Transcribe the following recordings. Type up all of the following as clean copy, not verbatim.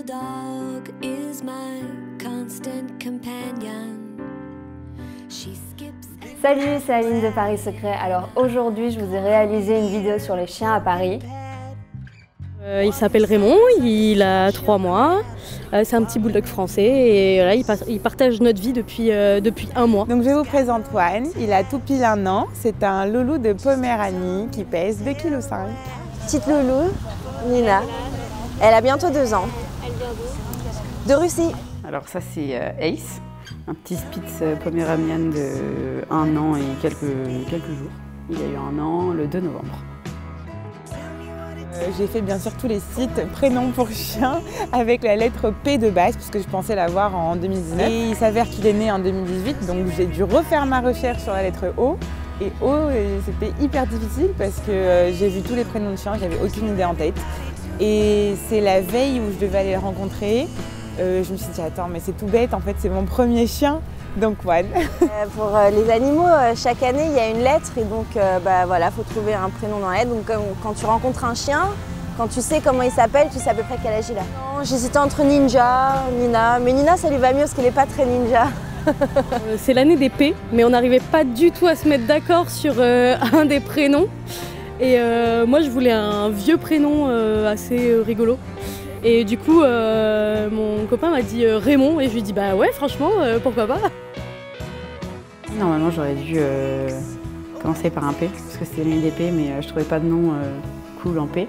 dog is my constant companion. She skips. Salut, c'est Aline de Paris Secret. Alors aujourd'hui, je vous ai réalisé une vidéo sur les chiens à Paris. Il s'appelle Raymond, il a 3 mois. C'est un petit bulldog français et là, il partage notre vie depuis 1 mois. Donc je vous présente Juan, il a tout pile 1 an. C'est un loulou de Poméranie qui pèse 2,5 kg. Petite loulou, Nina. Elle a bientôt 2 ans. Elle vient d'où? De Russie. Alors ça c'est Ace, un petit Spitz poméranian de 1 an et quelques jours. Il a eu 1 an le 2 novembre. J'ai fait bien sûr tous les sites prénoms pour chiens avec la lettre P de base puisque je pensais l'avoir en 2019. Et il s'avère qu'il est né en 2018 donc j'ai dû refaire ma recherche sur la lettre O. Et O, c'était hyper difficile parce que j'ai vu tous les prénoms de chiens, j'avais aucune idée en tête. Et c'est la veille où je devais aller le rencontrer. Je me suis dit attends mais c'est tout bête, en fait c'est mon premier chien. Donc Juan. Pour les animaux, chaque année il y a une lettre et donc voilà, faut trouver un prénom dans la lettre. Donc quand tu rencontres un chien, quand tu sais comment il s'appelle, tu sais à peu près quel âge il a. J'hésitais entre Ninja, Nina, mais Nina ça lui va mieux parce qu'elle n'est pas très ninja. C'est l'année des P, mais on n'arrivait pas du tout à se mettre d'accord sur un des prénoms. Et moi je voulais un vieux prénom assez rigolo. Et du coup, mon copain m'a dit Raymond et je lui ai dit bah ouais franchement pourquoi pas. Normalement j'aurais dû commencer par un P, parce que c'était l'année des P, mais je trouvais pas de nom cool en P.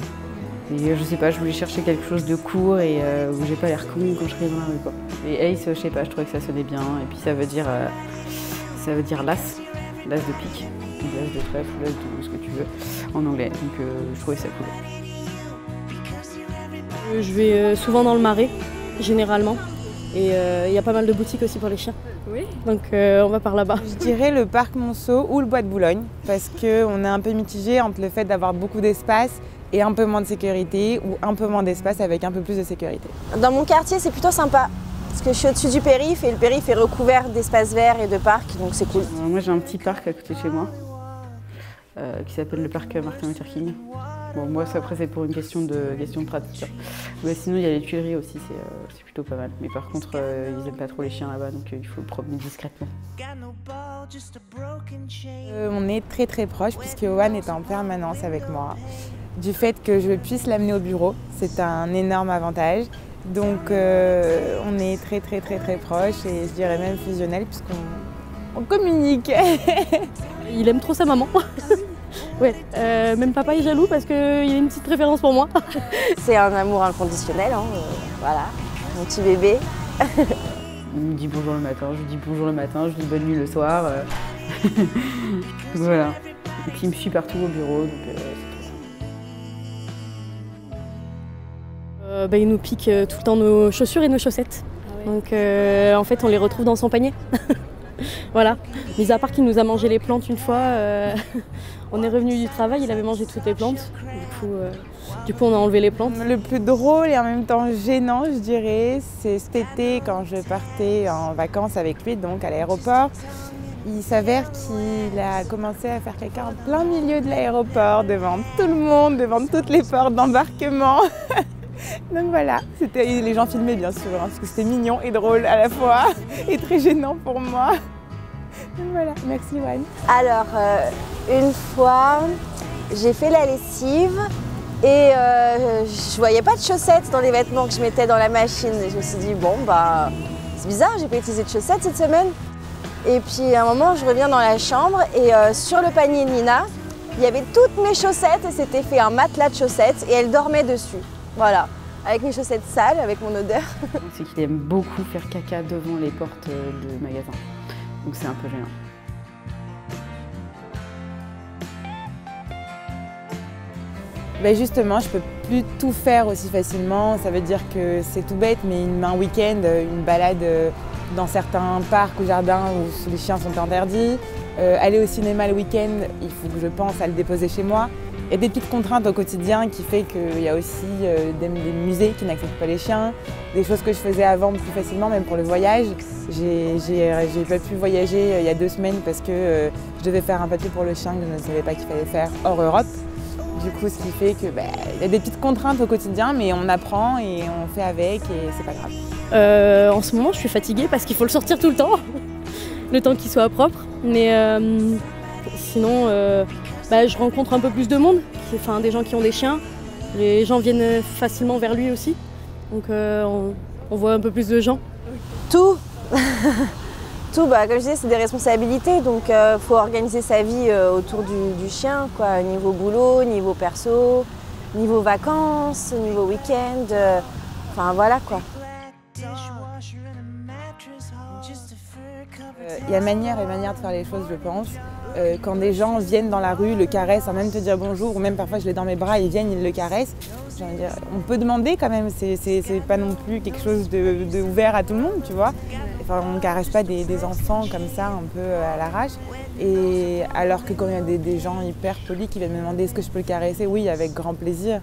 Et je sais pas, je voulais chercher quelque chose de court et où j'ai pas l'air con quand je serai dans la rue quoi. Et Ace, je sais pas, je trouvais que ça sonnait bien et puis ça veut dire l'as, l'as de pique, l'as de trèfle, l'as de ce que tu veux en anglais, donc je trouvais ça cool. Je vais souvent dans le Marais, généralement. Et il y a pas mal de boutiques aussi pour les chiens. Oui. Donc on va par là-bas. Je dirais le parc Monceau ou le bois de Boulogne parce qu'on est un peu mitigé entre le fait d'avoir beaucoup d'espace et un peu moins de sécurité ou un peu moins d'espace avec un peu plus de sécurité. Dans mon quartier c'est plutôt sympa parce que je suis au-dessus du périph' et le périph' est recouvert d'espaces verts et de parcs donc c'est cool. Moi j'ai un petit parc à côté de chez moi qui s'appelle le parc Martin Luther King. Bon, moi, après, c'est pour une question de pratique. Mais sinon, il y a les Tuileries aussi, c'est plutôt pas mal. Mais par contre, ils n'aiment pas trop les chiens là-bas, donc il faut le promener discrètement. On est très très proches puisque Juan est en permanence avec moi. Du fait que je puisse l'amener au bureau, c'est un énorme avantage. Donc, on est très très très très proches et je dirais même fusionnels puisqu'on communique. Il aime trop sa maman. Ouais, même papa est jaloux parce qu'il a une petite préférence pour moi. C'est un amour inconditionnel, hein, voilà, mon petit bébé. Il me dit bonjour le matin, je lui dis bonjour le matin, je lui dis bonne nuit le soir. Voilà. Et puis il me suit partout au bureau, donc c'est trop. Il nous pique tout le temps nos chaussures et nos chaussettes. Ah oui. Donc en fait on les retrouve dans son panier. Voilà, mis à part qu'il nous a mangé les plantes une fois, on est revenu du travail, il avait mangé toutes les plantes, du coup on a enlevé les plantes. Le plus drôle et en même temps gênant je dirais, c'est cet été quand je partais en vacances avec lui, donc à l'aéroport. Il s'avère qu'il a commencé à faire caca en plein milieu de l'aéroport, devant tout le monde, devant toutes les portes d'embarquement. Donc voilà, les gens filmaient bien sûr, hein, parce que c'était mignon et drôle à la fois, et très gênant pour moi. Donc voilà, merci Juan. Alors, une fois, j'ai fait la lessive et je voyais pas de chaussettes dans les vêtements que je mettais dans la machine. Et je me suis dit, bon bah, c'est bizarre, j'ai pas utilisé de chaussettes cette semaine. Et puis à un moment, je reviens dans la chambre et sur le panier de Nina, il y avait toutes mes chaussettes et c'était fait un matelas de chaussettes et elle dormait dessus. Voilà, avec mes chaussettes sales, avec mon odeur. C'est qu'il aime beaucoup faire caca devant les portes de magasins. Donc c'est un peu gênant. Ben justement, je peux plus tout faire aussi facilement. Ça veut dire que c'est tout bête, mais un week-end, une balade dans certains parcs ou jardins où les chiens sont interdits. Aller au cinéma le week-end, il faut que je pense à le déposer chez moi. Il y a des petites contraintes au quotidien qui fait qu'il y a aussi des musées qui n'acceptent pas les chiens, des choses que je faisais avant plus facilement, même pour le voyage. J'ai pas pu voyager il y a 2 semaines parce que je devais faire un papier pour le chien que je ne savais pas qu'il fallait faire hors Europe. Du coup, ce qui fait que y a des petites contraintes au quotidien, mais on apprend et on fait avec et c'est pas grave. En ce moment, je suis fatiguée parce qu'il faut le sortir tout le temps, le temps qu'il soit propre. Mais sinon, je rencontre un peu plus de monde, des gens qui ont des chiens. Les gens viennent facilement vers lui aussi, donc on voit un peu plus de gens. Tout Tout, comme je disais, c'est des responsabilités, donc faut organiser sa vie autour du chien, quoi, niveau boulot, niveau perso, niveau vacances, niveau week-end, enfin voilà quoi. Il y a manière et manière de faire les choses, je pense. Quand des gens viennent dans la rue, le caressent sans même te dire bonjour, ou même parfois je l'ai dans mes bras, ils viennent, ils le caressent. On peut demander quand même, c'est pas non plus quelque chose de ouvert à tout le monde, tu vois. Enfin, on ne caresse pas des enfants comme ça, un peu à l'arrache. Et alors que quand il y a des gens hyper polis qui viennent me demander est-ce que je peux le caresser, oui, avec grand plaisir.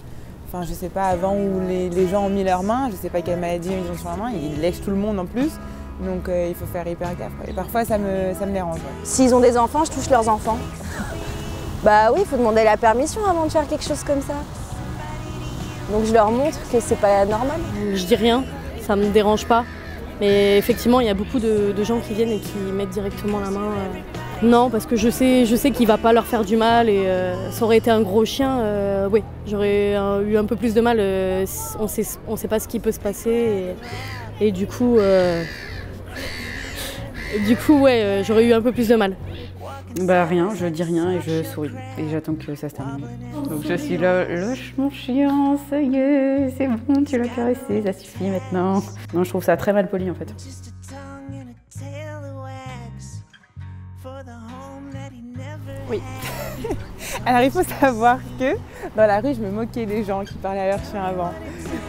Enfin, je sais pas, avant où les gens ont mis leurs mains, je sais pas quelle maladie ils ont sur la main, ils lèchent tout le monde en plus. Donc il faut faire hyper gaffe. Et parfois ça me dérange. Ouais. S'ils ont des enfants, je touche leurs enfants. Bah oui, il faut demander la permission avant de faire quelque chose comme ça. Donc je leur montre que c'est pas normal. Je dis rien, ça me dérange pas. Mais effectivement, il y a beaucoup de gens qui viennent et qui mettent directement la main. Non, parce que je sais qu'il va pas leur faire du mal et ça aurait été un gros chien, oui, j'aurais eu un peu plus de mal. On sait pas ce qui peut se passer et du coup, ouais, j'aurais eu un peu plus de mal. Bah rien, je dis rien et je souris et j'attends que ça se termine. Donc je suis là, lâche mon chien, ça y est, c'est bon, tu l'as caressé, ça suffit maintenant. Non, je trouve ça très mal poli en fait. Oui. Alors il faut savoir que dans la rue, je me moquais des gens qui parlaient à leur chien avant.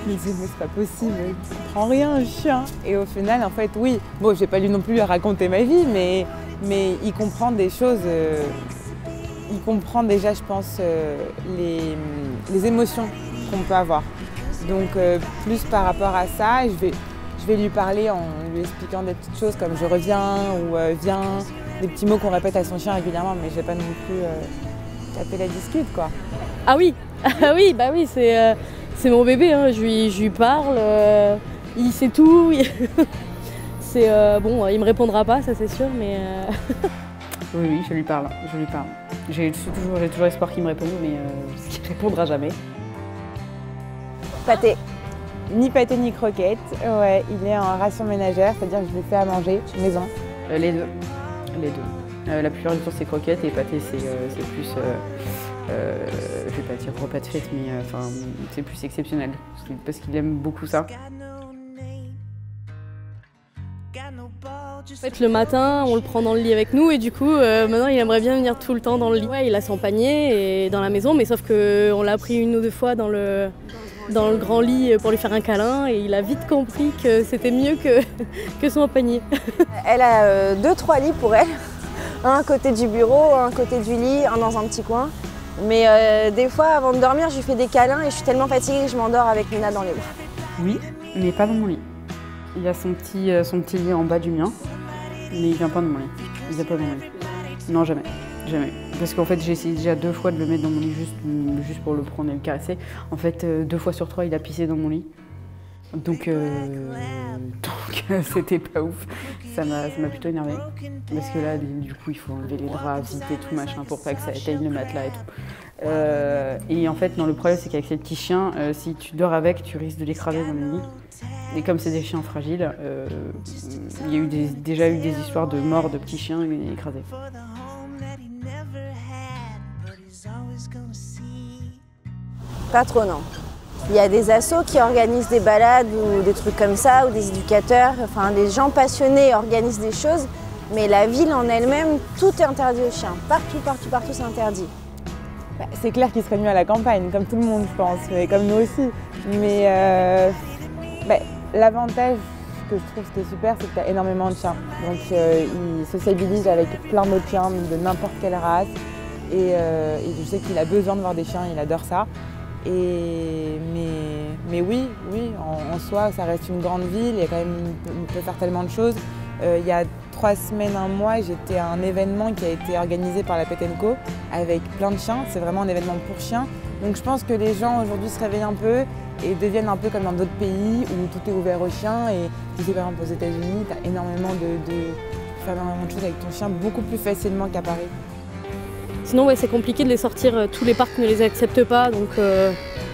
Je me disais, mais c'est pas possible, tu comprends rien un chien. Et au final, en fait, oui, bon, j'ai pas lu non plus à raconter ma vie, mais il comprend des choses, il comprend déjà, je pense, les émotions qu'on peut avoir. Donc plus par rapport à ça, je vais lui parler en lui expliquant des petites choses comme je reviens ou viens, des petits mots qu'on répète à son chien régulièrement, mais je vais pas non plus taper la discute, quoi. Ah oui, bah oui, c'est mon bébé, hein. Je lui parle, il sait tout. Bon, il me répondra pas, ça c'est sûr, mais... Oui, je lui parle. J'ai toujours espoir qu'il me réponde, mais il répondra jamais. Pâté. Ni pâté ni croquette, ouais, il est en ration ménagère, c'est-à-dire que je lui fais à manger, maison. Les deux. La plupart du temps c'est croquette et pâté c'est plus, je vais pas dire repas de fête, mais c'est plus exceptionnel, parce qu'il aime beaucoup ça. En fait, le matin, on le prend dans le lit avec nous et du coup, maintenant, il aimerait bien venir tout le temps dans le lit. Ouais, il a son panier et dans la maison, mais sauf qu'on l'a pris une ou deux fois dans le grand lit pour lui faire un câlin et il a vite compris que c'était mieux que son panier. Elle a 2-3 lits pour elle, un à côté du bureau, un à côté du lit, un dans un petit coin. Mais des fois, avant de dormir, je lui fais des câlins et je suis tellement fatiguée que je m'endors avec Mina dans les bras. Oui, mais pas dans mon lit. Il a son petit lit en bas du mien, mais il vient pas dans mon lit. Il vient pas dans mon lit. Non, jamais. Jamais. Parce qu'en fait, j'ai essayé déjà 2 fois de le mettre dans mon lit juste pour le prendre et le caresser. En fait, 2 fois sur 3, il a pissé dans mon lit. Donc c'était pas ouf. Ça m'a plutôt énervée. Parce que là, du coup, il faut enlever les draps, vite et tout machin pour pas que ça éteigne le matelas et tout. Et en fait, non, le problème, c'est qu'avec ces petits chiens, si tu dors avec, tu risques de l'écraser dans le lit. Et comme c'est des chiens fragiles, il y a déjà eu des histoires de morts de petits chiens écrasés. Pas trop, non. Il y a des assos qui organisent des balades ou des trucs comme ça, ou des éducateurs, enfin des gens passionnés organisent des choses, mais la ville en elle-même, tout est interdit aux chiens. Partout, c'est interdit. C'est clair qu'il serait mieux à la campagne, comme tout le monde, je pense, mais comme nous aussi. Mais l'avantage que je trouve qui est super, c'est que tu as énormément de chiens. Donc il sociabilise avec plein d'autres chiens de n'importe quelle race. Et je sais qu'il a besoin de voir des chiens, il adore ça. Mais oui, en soi, ça reste une grande ville, on peut faire tellement de choses. Il y a 3 semaines, 1 mois, j'étais à un événement qui a été organisé par la Pet & Co avec plein de chiens. C'est vraiment un événement pour chiens. Donc je pense que les gens aujourd'hui se réveillent un peu et deviennent un peu comme dans d'autres pays où tout est ouvert aux chiens. Et tu sais, par exemple aux États-Unis, tu as énormément de faire énormément de choses avec ton chien beaucoup plus facilement qu'à Paris. Sinon, ouais, c'est compliqué de les sortir. Tous les parcs ne les acceptent pas. Donc,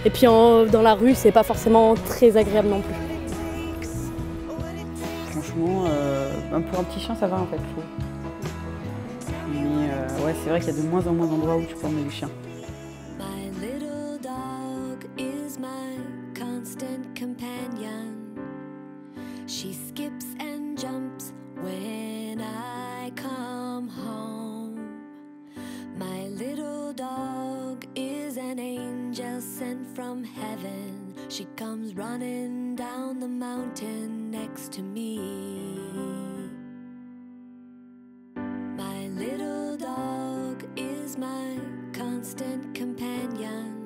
et puis dans la rue, c'est pas forcément très agréable non plus. Franchement, pour un petit chien, ça va en fait, je trouve. Mais ouais, c'est vrai qu'il y a de moins en moins d'endroits où tu peux emmener du chien. My little dog is my constant companion. She skips and jumps when I come home. My little dog is an angel sent from heaven. She comes running down the mountain next to me. My little dog is my constant companion.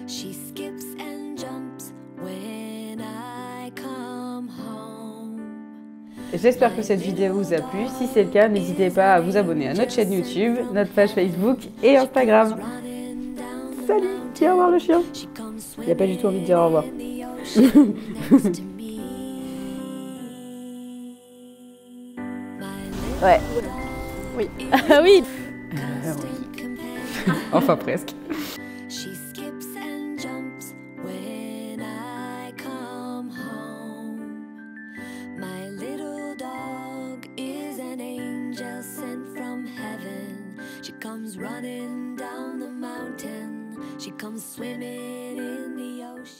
She skips and jumps when I come home. J'espère que cette vidéo vous a plu. Si c'est le cas, n'hésitez pas à vous abonner à notre chaîne YouTube, notre page Facebook et Instagram. Salut, dis au revoir le chien. Il n'a pas du tout envie de dire au revoir. Ouais. Oui. Ah oui. Enfin presque. She skips and jumps when I come home. My little dog is an angel sent from heaven. She comes running down the mountain. She comes swimming in the ocean.